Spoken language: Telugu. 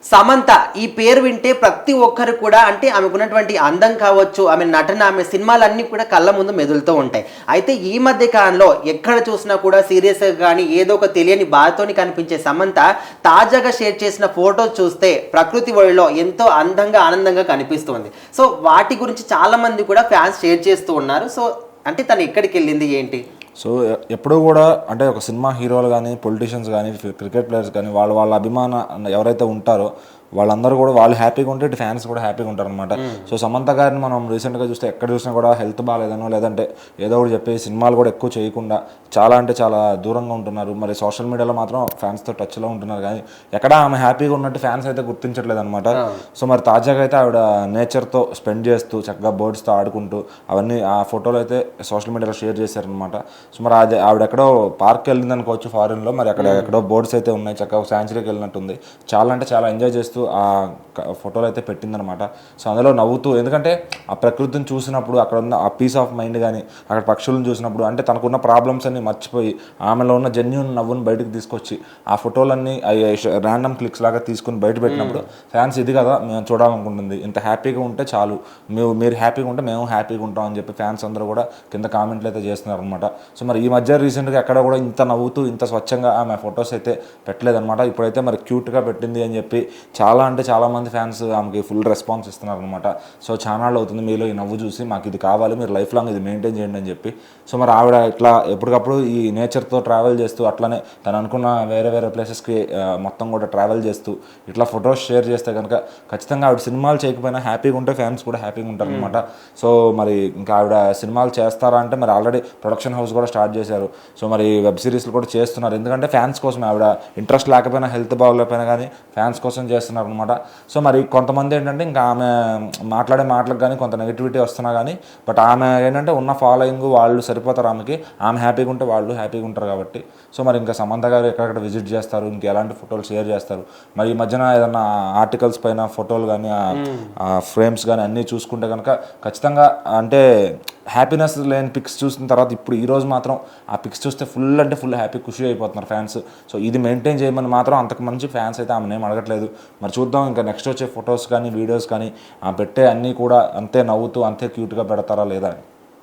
సమంత ఈ పేరు వింటే ప్రతి ఒక్కరు కూడా అంటే ఆమెకున్నటువంటి అందం కావచ్చు, ఆమె నటన, ఆమె సినిమాలన్నీ కూడా కళ్ళ ముందు మెదులుతూ ఉంటాయి. అయితే ఈ మధ్య కాలంలో ఎక్కడ చూసినా కూడా సీరియస్‌గా గానీ ఏదో ఒక తెలియని బాధతోని కనిపించే సమంత తాజాగా షేర్ చేసిన ఫోటోస్ చూస్తే ప్రకృతి ఒడిలో ఎంతో అందంగా, ఆనందంగా కనిపిస్తుంది. సో వాటి గురించి చాలా మంది కూడా ఫ్యాన్స్ షేర్ చేస్తూ ఉన్నారు. సో అంటే తను ఎక్కడికెళ్ళింది ఏంటి? సో ఎప్పుడూ కూడా అంటే ఒక సినిమా హీరోలు కానీ పొలిటీషియన్స్ కానీ క్రికెట్ ప్లేయర్స్ కానీ వాళ్ళ అభిమాన ఎవరైతే ఉంటారో వాళ్ళందరూ కూడా వాళ్ళు హ్యాపీగా ఉంటే ఇటు ఫ్యాన్స్ కూడా హ్యాపీగా ఉంటారు అనమాట. సో సమంత గారిని మనం రీసెంట్గా చూస్తే ఎక్కడ చూసినా కూడా హెల్త్ బాగాలేదనో లేదంటే ఏదో ఒకటి చెప్పి సినిమాలు కూడా ఎక్కువ చేయకుండా చాలా అంటే చాలా దూరంగా ఉంటున్నారు. మరి సోషల్ మీడియాలో మాత్రం ఫ్యాన్స్తో టచ్లో ఉంటున్నారు కానీ ఎక్కడ ఆమె హ్యాపీగా ఉన్నట్టు ఫ్యాన్స్ అయితే గుర్తించట్లేదు అనమాట. సో మరి తాజాగా అయితే ఆవిడ నేచర్తో స్పెండ్ చేస్తూ చక్కగా బర్డ్స్తో ఆడుకుంటూ అవన్నీ ఆ ఫోటోలు అయితే సోషల్ మీడియాలో షేర్ చేశారనమాట. సో మరి అది ఆవిడ ఎక్కడో పార్క్ వెళ్ళింది అనుకోవచ్చు ఫారిన్లో, మరి అక్కడ ఎక్కడో బోర్డ్స్ అయితే ఉన్నాయి, చక్కగా శాంచురీకి వెళ్ళినట్టుంది. చాలా అంటే చాలా ఎంజాయ్ చేస్తూ ఆ ఫోటోలు అయితే పెట్టిందనమాట. సో అందులో నవ్వుతూ, ఎందుకంటే ఆ ప్రకృతిని చూసినప్పుడు అక్కడ ఉన్న ఆ పీస్ ఆఫ్ మైండ్ కానీ అక్కడ పక్షులను చూసినప్పుడు అంటే తనకున్న ప్రాబ్లమ్స్ అన్ని మర్చిపోయి ఆమెలో ఉన్న జెన్యూన్ నవ్వును బయటకు తీసుకొచ్చి ఆ ఫోటోలన్నీ ర్యాండమ్ క్లిక్స్ లాగా తీసుకుని బయట పెట్టినప్పుడు ఫ్యాన్స్ ఇది కదా మేము చూడాలనుకుంటుంది, ఇంత హ్యాపీగా ఉంటే చాలు, మీరు హ్యాపీగా ఉంటే మేము హ్యాపీగా ఉంటాం అని చెప్పి ఫ్యాన్స్ అందరూ కూడా కింద కామెంట్లు అయితే చేస్తున్నారు అనమాట. సో మరి ఈ మధ్య రీసెంట్గా ఎక్కడ కూడా ఇంత నవ్వుతూ ఇంత స్వచ్ఛంగా ఆమె ఫొటోస్ అయితే పెట్టలేదన్నమాట. ఇప్పుడైతే మరి క్యూట్గా పెట్టింది అని చెప్పి చాలా అంటే చాలామంది ఫ్యాన్స్ ఆమెకి ఫుల్ రెస్పాన్స్ ఇస్తున్నారు అనమాట. సో ఛానల్ అవుతుంది మీలో ఈ నవ్వు చూసి మాకు ఇది కావాలి, మీరు లైఫ్ లాంగ్ ఇది మెయింటైన్ చేయండి అని చెప్పి. సో మరి ఆవిడ ఇట్లా ఎప్పటికప్పుడు ఈ నేచర్తో ట్రావెల్ చేస్తూ అట్లనే తను అనుకున్న వేరే వేరే ప్లేసెస్కి మొత్తం కూడా ట్రావెల్ చేస్తూ ఇట్లా ఫొటోస్ షేర్ చేస్తే కనుక ఖచ్చితంగా ఆవిడ సినిమాలు చేయకపోయినా హ్యాపీగా ఉంటే ఫ్యాన్స్ కూడా హ్యాపీగా ఉంటారు అనమాట. సో మరి ఇంకా ఆవిడ సినిమాలు చేస్తారా అంటే మరి ఆల్రెడీ ప్రొడక్షన్ హౌస్ కూడా స్టార్ట్ చేశారు. సో మరి వెబ్ సిరీస్లు కూడా చేస్తున్నారు, ఎందుకంటే ఫ్యాన్స్ కోసం ఆవిడ ఇంట్రెస్ట్ లేకపోయినా హెల్త్ బాగోలేకపోయినా కానీ ఫ్యాన్స్ కోసం చేస్తున్నారు అనమాట. సో మరి కొంతమంది ఏంటంటే ఇంకా ఆమె మాట్లాడే మాటలకు కానీ కొంత నెగిటివిటీ వస్తున్నా కానీ బట్ ఆమె ఏంటంటే ఉన్న ఫాలోయింగ్ వాళ్ళు సరిపోతారు ఆమెకి, ఆమె హ్యాపీగా ఉంటే వాళ్ళు హ్యాపీగా ఉంటారు కాబట్టి. సో మరి ఇంకా సమంత గారు ఎక్కడెక్కడ విజిట్ చేస్తారు, ఇంకా ఎలాంటి ఫోటోలు షేర్ చేస్తారు, మరి ఈ మధ్యన ఏదన్నా ఆర్టికల్స్ పైన ఫోటోలు కానీ ఫ్రేమ్స్ కానీ అన్నీ చూసుకుంటే కనుక ఖచ్చితంగా అంటే హ్యాపీనెస్ లేని పిక్స్ చూసిన తర్వాత ఇప్పుడు ఈరోజు మాత్రం ఆ పిక్స్ చూస్తే ఫుల్ అంటే ఫుల్ హ్యాపీ ఖుషి అయిపోతున్నారు ఫ్యాన్స్. సో ఇది మెయింటైన్ చేయమని మాత్రం అంతకు మంచి ఫ్యాన్స్ అయితే ఆమె ఏం అడగట్లేదు. మరి చూద్దాం ఇంకా నెక్స్ట్ వచ్చే ఫొటోస్ కానీ వీడియోస్ కానీ పెట్టే అన్నీ కూడా అంతే నవ్వుతూ అంతే క్యూట్గా పెడతారా లేదా.